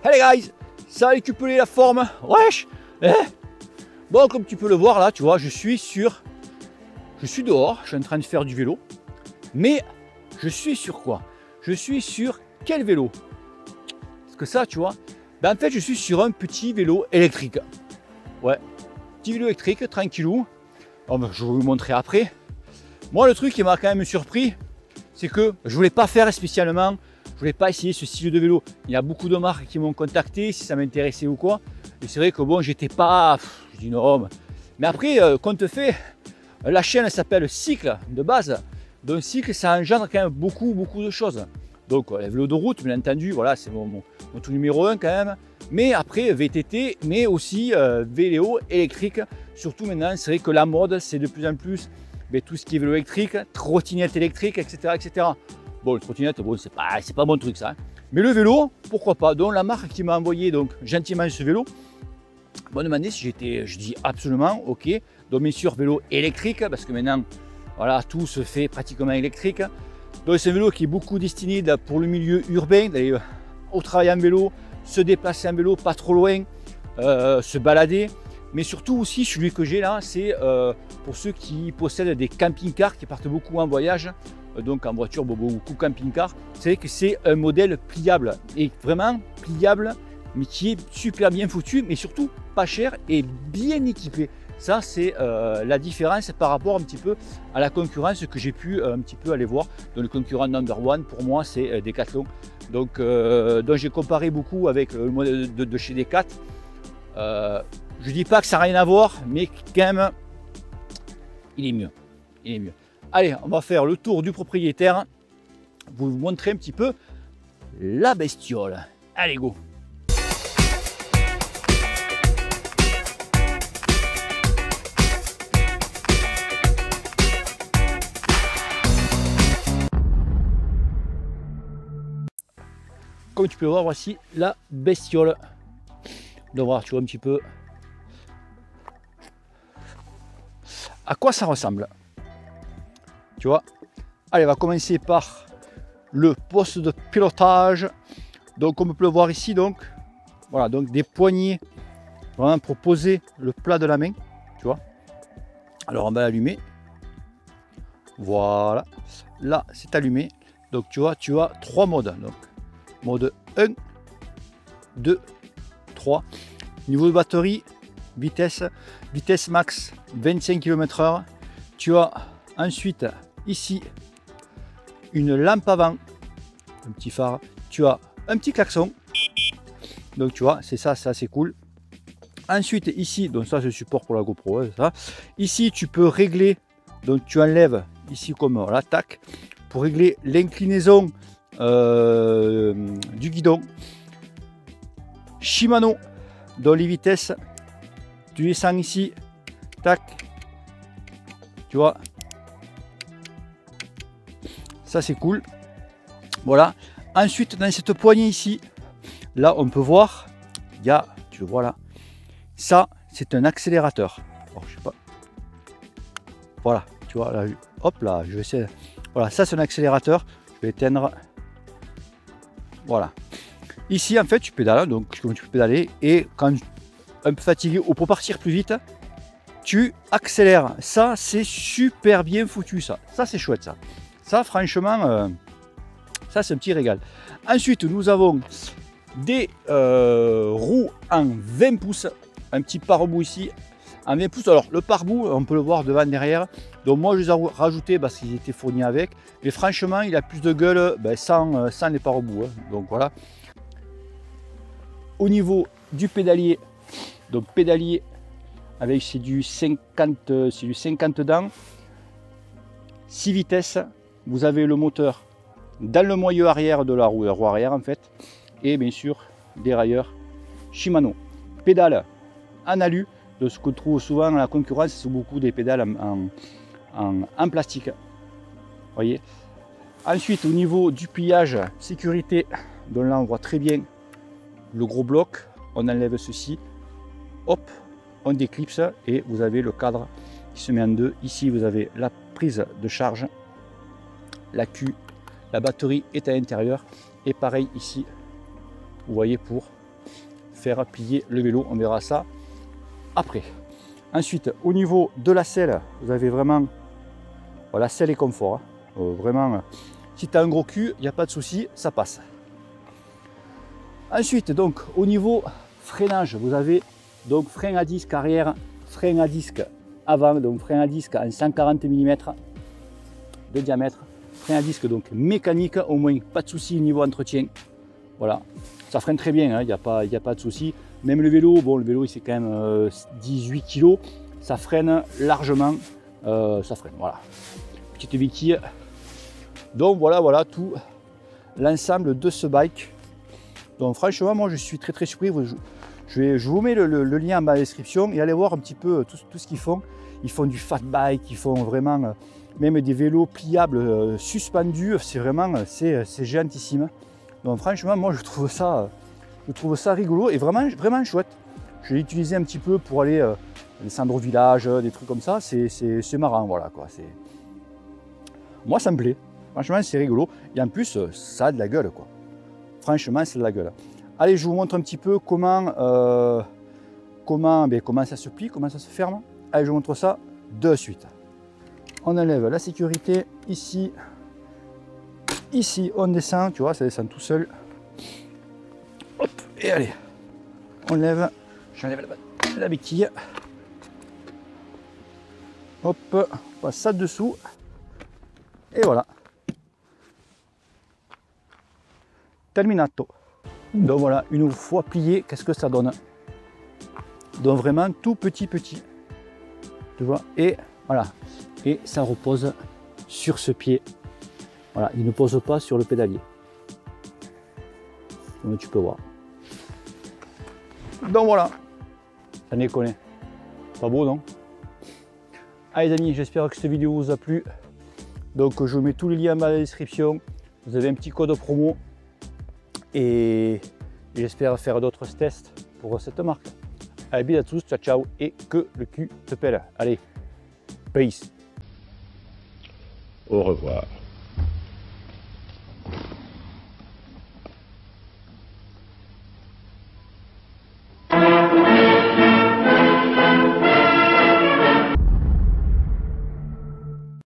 Hey guys, ça va récupérer la forme, wesh. Bon, comme tu peux le voir là, tu vois, je suis dehors, je suis en train de faire du vélo. Mais je suis sur quoi? Je suis sur quel vélo? Parce que ça, tu vois, ben en fait, je suis sur un petit vélo électrique. Ouais, petit vélo électrique, tranquillou. Alors, ben, je vais vous montrer après. Moi, le truc qui m'a quand même surpris, c'est que je voulais pas faire spécialement, je voulais pas essayer ce style de vélo. Il y a beaucoup de marques qui m'ont contacté si ça m'intéressait ou quoi. Et c'est vrai que bon, j'étais pas, je dis non. Mais après, compte fait, la chaîne s'appelle Cycle de base. Donc cycle, ça engendre quand même beaucoup de choses. Donc les vélos de route, bien entendu, voilà, c'est mon tout numéro 1 quand même. Mais après VTT, mais aussi vélo électrique. Surtout maintenant, c'est vrai que la mode, c'est de plus en plus tout ce qui est vélo électrique, trottinette électrique, etc. Bon, le trottinette, bon, c'est pas mon truc ça. Hein. Mais le vélo, pourquoi pas. Donc la marque qui m'a envoyé donc gentiment ce vélo m'a demandé si j'étais, je dis absolument, ok. Donc bien sûr vélo électrique, parce que maintenant, voilà, tout se fait pratiquement électrique. Donc c'est un vélo qui est beaucoup destiné pour le milieu urbain, d'aller au travail en vélo, se déplacer en vélo, pas trop loin, se balader. Mais surtout aussi, celui que j'ai là, c'est pour ceux qui possèdent des camping-cars, qui partent beaucoup en voyage, donc en voiture, beaucoup camping-car. C'est vrai que c'est un modèle pliable, et vraiment pliable, mais qui est super bien foutu, mais surtout pas cher et bien équipé. Ça, c'est la différence par rapport un petit peu à la concurrence que j'ai pu un petit peu aller voir. Donc le concurrent number one, pour moi, c'est Decathlon. Donc j'ai comparé beaucoup avec le modèle de chez Decathlon. Je ne dis pas que ça n'a rien à voir, mais quand même, il est mieux. Il est mieux. Allez, on va faire le tour du propriétaire. Vous montrer un petit peu la bestiole. Allez, go! Comme tu peux voir, voici la bestiole. De voir, tu vois un petit peu à quoi ça ressemble. Tu vois. Allez, on va commencer par le poste de pilotage. Donc, comme on peut le voir ici, donc voilà, donc des poignées vraiment pour poser le plat de la main. Tu vois. Alors, on va l'allumer. Voilà. Là, c'est allumé. Donc, tu vois, tu as 3 modes. Donc, mode 1, 2, 3. Niveau de batterie, vitesse max 25 km/h. Tu as ensuite ici une lampe avant, un petit phare. Tu as un petit klaxon. Donc tu vois, c'est ça c'est cool. Ensuite ici, donc ça c'est le support pour la GoPro. Hein, ça. Ici tu peux régler, donc tu enlèves ici comme voilà, tac, pour régler l'inclinaison du guidon. Shimano dans les vitesses, tu descends ici, tac, tu vois, ça c'est cool. Voilà. Ensuite dans cette poignée ici, là on peut voir, il y a, tu le vois là, ça c'est un accélérateur. Alors, je sais pas, voilà, tu vois là, hop là, je vais essayer. Voilà, ça c'est un accélérateur. Je vais éteindre. Voilà. Ici, en fait, tu pédales, donc tu peux pédaler, et quand un peu fatigué ou pour partir plus vite, tu accélères. Ça, c'est super bien foutu, ça. Ça, c'est chouette, ça. Ça, franchement, ça, c'est un petit régal. Ensuite, nous avons des roues en 20 pouces, un petit pare-boue ici, en 20 pouces. Alors, le pare-boue, on peut le voir devant, derrière. Donc, moi, je les ai rajoutés parce qu'ils étaient fournis avec. Mais franchement, il a plus de gueule sans les pare-boue. Hein. Donc, voilà. Au niveau du pédalier, donc pédalier avec c'est du 50 dents, 6 vitesses. Vous avez le moteur dans le moyeu arrière de la roue arrière en fait, et bien sûr des railleurs Shimano. Pédale en alu, de ce qu'on trouve souvent à la concurrence, c'est beaucoup des pédales en plastique. Voyez. Ensuite, au niveau du pliage sécurité, donc là on voit très bien le gros bloc, on enlève ceci, hop, on déclipse et vous avez le cadre qui se met en deux. Ici vous avez la prise de charge, la batterie est à l'intérieur, et pareil ici, vous voyez pour faire plier le vélo. On verra ça après. Ensuite, au niveau de la selle, vous avez vraiment voilà, selle et confort. Hein. Vraiment, si tu as un gros cul, il n'y a pas de souci, ça passe. Ensuite, donc, au niveau freinage, vous avez donc frein à disque arrière, frein à disque avant, donc frein à disque en 140 mm de diamètre. Frein à disque donc mécanique, au moins pas de souci niveau entretien. Voilà, ça freine très bien, il n'y a pas de souci. Même le vélo, bon, le vélo il fait quand même 18 kg, ça freine largement, ça freine, voilà. Petite béquille. Donc voilà tout l'ensemble de ce bike. Donc franchement, moi je suis très surpris. Je vous mets le lien en bas de la description et allez voir un petit peu tout ce qu'ils font. Ils font du fat bike, ils font vraiment même des vélos pliables suspendus. C'est vraiment, c'est géantissime. Donc franchement, moi je trouve ça rigolo et vraiment chouette. Je l'ai utilisé un petit peu pour aller descendre au village, des trucs comme ça. C'est marrant, voilà quoi. Moi ça me plaît. Franchement, c'est rigolo. Et en plus, ça a de la gueule quoi. Franchement, c'est de la gueule. Allez, je vous montre un petit peu comment ça se plie, comment ça se ferme. Allez, je vous montre ça de suite. On enlève la sécurité ici. Ici, on descend, tu vois, ça descend tout seul. Hop, et allez, on lève. J'enlève la béquille. Hop, on passe ça dessous. Et voilà. Terminato. Donc voilà, une fois plié, qu'est-ce que ça donne? Donc vraiment tout petit. Tu vois, et voilà. Et ça repose sur ce pied. Voilà, il ne pose pas sur le pédalier. Comme tu peux voir. Donc voilà. Ça déconne. Pas beau, non? Allez les amis, j'espère que cette vidéo vous a plu. Donc je vous mets tous les liens dans la description. Vous avez un petit code promo. Et j'espère faire d'autres tests pour cette marque. Allez, bisous à tous, ciao et que le cul te pèle. Allez, peace. Au revoir.